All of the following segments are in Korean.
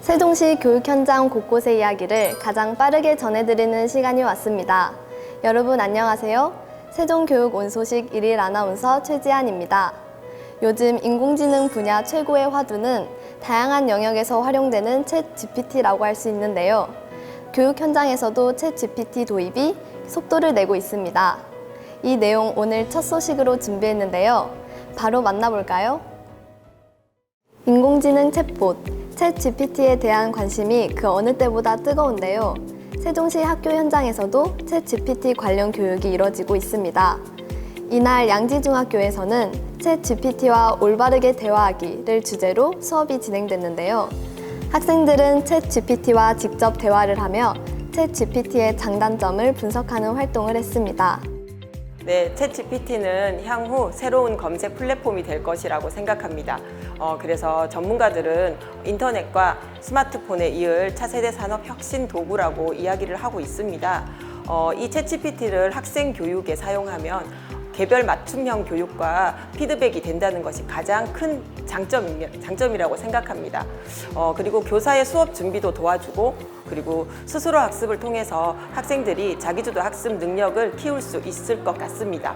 세종시 교육 현장 곳곳의 이야기를 가장 빠르게 전해드리는 시간이 왔습니다. 여러분 안녕하세요. 세종교육 온소식 1일 아나운서 최지안입니다. 요즘 인공지능 분야 최고의 화두는 다양한 영역에서 활용되는 챗 GPT라고 할 수 있는데요. 교육 현장에서도 챗 GPT 도입이 속도를 내고 있습니다. 이 내용 오늘 첫 소식으로 준비했는데요. 바로 만나볼까요? 인공지능 챗봇, 챗 GPT에 대한 관심이 그 어느 때보다 뜨거운데요. 세종시 학교 현장에서도 챗 GPT 관련 교육이 이뤄지고 있습니다. 이날 양지중학교에서는 챗 GPT와 올바르게 대화하기를 주제로 수업이 진행됐는데요. 학생들은 챗 GPT와 직접 대화를 하며 챗 GPT의 장단점을 분석하는 활동을 했습니다. 네, 챗 GPT는 향후 새로운 검색 플랫폼이 될 것이라고 생각합니다. 그래서 전문가들은 인터넷과 스마트폰에 이을 차세대 산업 혁신 도구라고 이야기를 하고 있습니다. 이 챗 GPT를 학생 교육에 사용하면 개별 맞춤형 교육과 피드백이 된다는 것이 가장 큰 장점이라고 생각합니다. 그리고 교사의 수업 준비도 도와주고 그리고 스스로 학습을 통해서 학생들이 자기주도 학습 능력을 키울 수 있을 것 같습니다.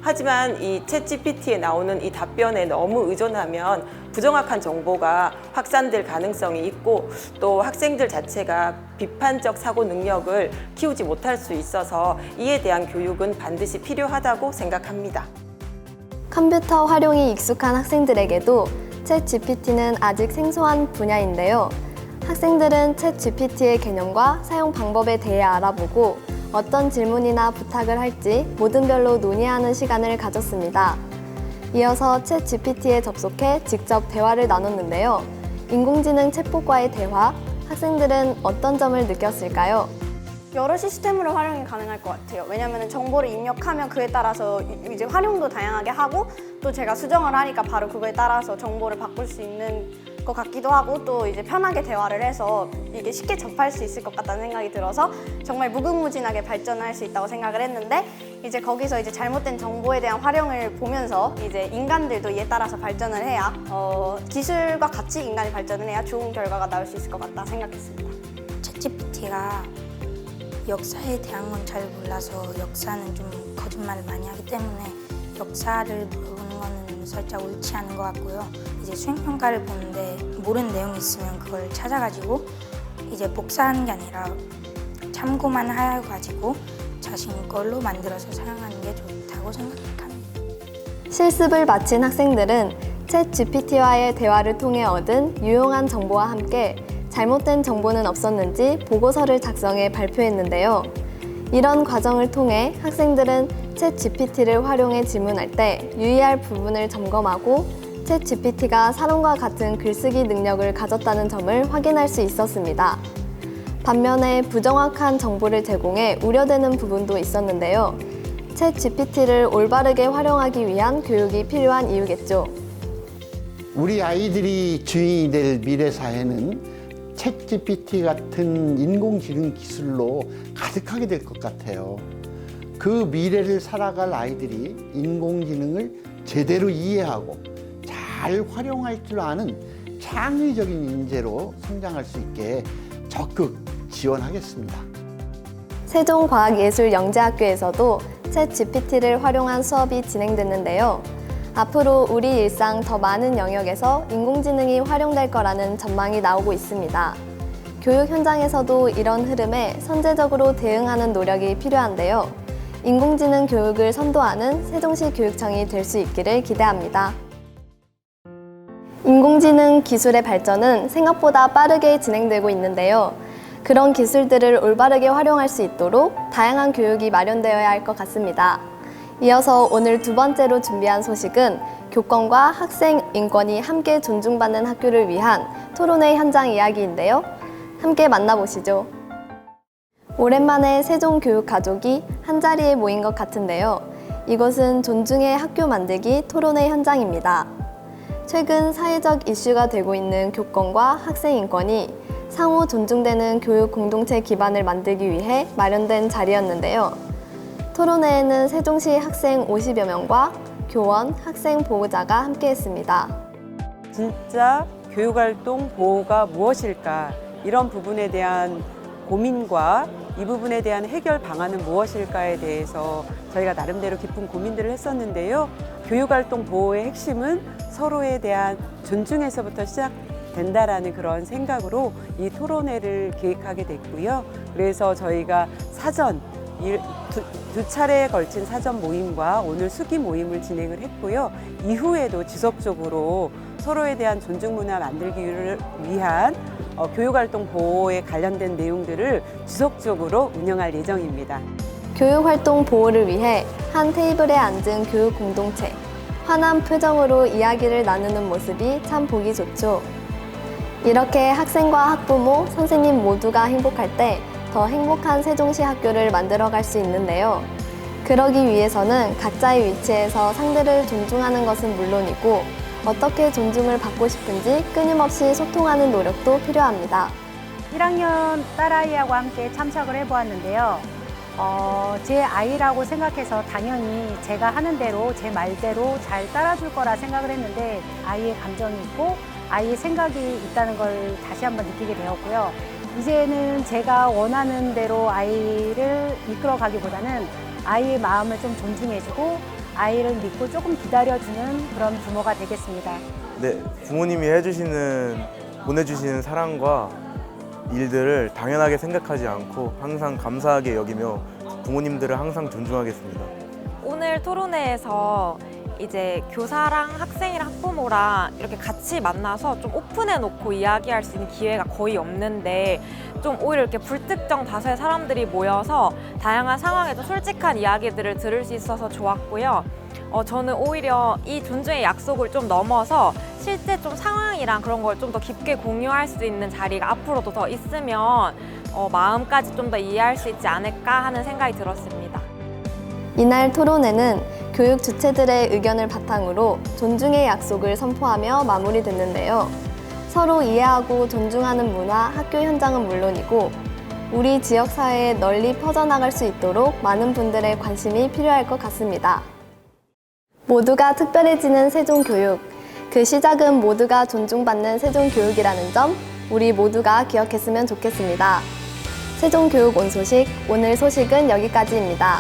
하지만 이 챗 GPT에 나오는 이 답변에 너무 의존하면 부정확한 정보가 확산될 가능성이 있고 또 학생들 자체가 비판적 사고 능력을 키우지 못할 수 있어서 이에 대한 교육은 반드시 필요하다고 생각합니다. 컴퓨터 활용이 익숙한 학생들에게도 챗 GPT는 아직 생소한 분야인데요. 학생들은 챗 GPT의 개념과 사용 방법에 대해 알아보고 어떤 질문이나 부탁을 할지 모든별로 논의하는 시간을 가졌습니다. 이어서 챗 GPT에 접속해 직접 대화를 나눴는데요. 인공지능 챗봇과의 대화, 학생들은 어떤 점을 느꼈을까요? 여러 시스템으로 활용이 가능할 것 같아요. 왜냐하면 정보를 입력하면 그에 따라서 이제 활용도 다양하게 하고 또 제가 수정을 하니까 바로 그거에 따라서 정보를 바꿀 수 있는 것 같기도 하고 또 이제 편하게 대화를 해서 이게 쉽게 접할 수 있을 것 같다는 생각이 들어서 정말 무궁무진하게 발전할 수 있다고 생각을 했는데 이제 거기서 이제 잘못된 정보에 대한 활용을 보면서 이제 인간들도 이에 따라서 발전을 해야 기술과 같이 인간이 발전을 해야 좋은 결과가 나올 수 있을 것 같다 생각했습니다. 챗GPT가 역사에 대한 건 잘 몰라서 역사는 좀 거짓말을 많이 하기 때문에 역사를 물어보는 거는 살짝 옳지 않은 것 같고요. 이제 수행평가를 보는데 모르는 내용이 있으면 그걸 찾아가지고 이제 복사하는 게 아니라 참고만 해가지고 자신 걸로 만들어서 사용하는 게 좋다고 생각합니다. 실습을 마친 학생들은 챗 GPT와의 대화를 통해 얻은 유용한 정보와 함께 잘못된 정보는 없었는지 보고서를 작성해 발표했는데요. 이런 과정을 통해 학생들은 챗 GPT를 활용해 질문할 때 유의할 부분을 점검하고 챗 GPT가 사람과 같은 글쓰기 능력을 가졌다는 점을 확인할 수 있었습니다. 반면에 부정확한 정보를 제공해 우려되는 부분도 있었는데요. 챗 GPT를 올바르게 활용하기 위한 교육이 필요한 이유겠죠. 우리 아이들이 주인이 될 미래 사회는 챗 GPT 같은 인공지능 기술로 가득하게 될 것 같아요. 그 미래를 살아갈 아이들이 인공지능을 제대로 이해하고 잘 활용할 줄 아는 창의적인 인재로 성장할 수 있게 적극 지원하겠습니다. 세종과학예술영재학교에서도 챗 GPT를 활용한 수업이 진행됐는데요. 앞으로 우리 일상 더 많은 영역에서 인공지능이 활용될 거라는 전망이 나오고 있습니다. 교육 현장에서도 이런 흐름에 선제적으로 대응하는 노력이 필요한데요. 인공지능 교육을 선도하는 세종시 교육청이 될 수 있기를 기대합니다. 인공지능 기술의 발전은 생각보다 빠르게 진행되고 있는데요. 그런 기술들을 올바르게 활용할 수 있도록 다양한 교육이 마련되어야 할 것 같습니다. 이어서 오늘 두 번째로 준비한 소식은 교권과 학생 인권이 함께 존중받는 학교를 위한 토론회 현장 이야기인데요. 함께 만나보시죠. 오랜만에 세종교육 가족이 한자리에 모인 것 같은데요. 이곳은 존중의 학교 만들기 토론회 현장입니다. 최근 사회적 이슈가 되고 있는 교권과 학생 인권이 상호 존중되는 교육 공동체 기반을 만들기 위해 마련된 자리였는데요. 토론회에는 세종시 학생 50여 명과 교원, 학생 보호자가 함께했습니다. 진짜 교육활동 보호가 무엇일까, 이런 부분에 대한 고민과 이 부분에 대한 해결 방안은 무엇일까에 대해서 저희가 나름대로 깊은 고민들을 했었는데요. 교육활동 보호의 핵심은 서로에 대한 존중에서부터 시작된다라는 그런 생각으로 이 토론회를 기획하게 됐고요. 그래서 저희가 사전, 두 차례에 걸친 사전 모임과 오늘 수기 모임을 진행을 했고요. 이후에도 지속적으로 서로에 대한 존중 문화 만들기를 위한 교육활동 보호에 관련된 내용들을 지속적으로 운영할 예정입니다. 교육활동 보호를 위해 한 테이블에 앉은 교육 공동체. 환한 표정으로 이야기를 나누는 모습이 참 보기 좋죠. 이렇게 학생과 학부모, 선생님 모두가 행복할 때 더 행복한 세종시 학교를 만들어갈 수 있는데요. 그러기 위해서는 각자의 위치에서 상대를 존중하는 것은 물론이고 어떻게 존중을 받고 싶은지 끊임없이 소통하는 노력도 필요합니다. 1학년 딸아이하고 함께 참석을 해보았는데요. 제 아이라고 생각해서 당연히 제가 하는 대로 제 말대로 잘 따라줄 거라 생각을 했는데 아이의 감정이 있고 아이의 생각이 있다는 걸 다시 한번 느끼게 되었고요. 이제는 제가 원하는 대로 아이를 이끌어가기보다는 아이의 마음을 좀 존중해주고 아이를 믿고 조금 기다려주는 그런 부모가 되겠습니다. 네, 부모님이 보내주시는 사랑과 일들을 당연하게 생각하지 않고 항상 감사하게 여기며 부모님들을 항상 존중하겠습니다. 오늘 토론회에서 이제 교사랑 학생이랑 학부모랑 이렇게 같이 만나서 좀 오픈해 놓고 이야기할 수 있는 기회가 거의 없는데 좀 오히려 이렇게 불특정 다수의 사람들이 모여서 다양한 상황에 좀 솔직한 이야기들을 들을 수 있어서 좋았고요. 저는 오히려 이 존중의 약속을 좀 넘어서 실제 좀 상황이랑 그런 걸 좀 더 깊게 공유할 수 있는 자리가 앞으로도 더 있으면 마음까지 좀 더 이해할 수 있지 않을까 하는 생각이 들었습니다. 이날 토론회는 교육 주체들의 의견을 바탕으로 존중의 약속을 선포하며 마무리됐는데요. 서로 이해하고 존중하는 문화, 학교 현장은 물론이고 우리 지역사회에 널리 퍼져나갈 수 있도록 많은 분들의 관심이 필요할 것 같습니다. 모두가 특별해지는 세종교육. 그 시작은 모두가 존중받는 세종교육이라는 점 우리 모두가 기억했으면 좋겠습니다. 세종교육 온 소식, 오늘 소식은 여기까지입니다.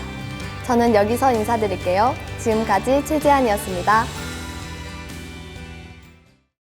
저는 여기서 인사드릴게요. 지금까지 최지안이었습니다.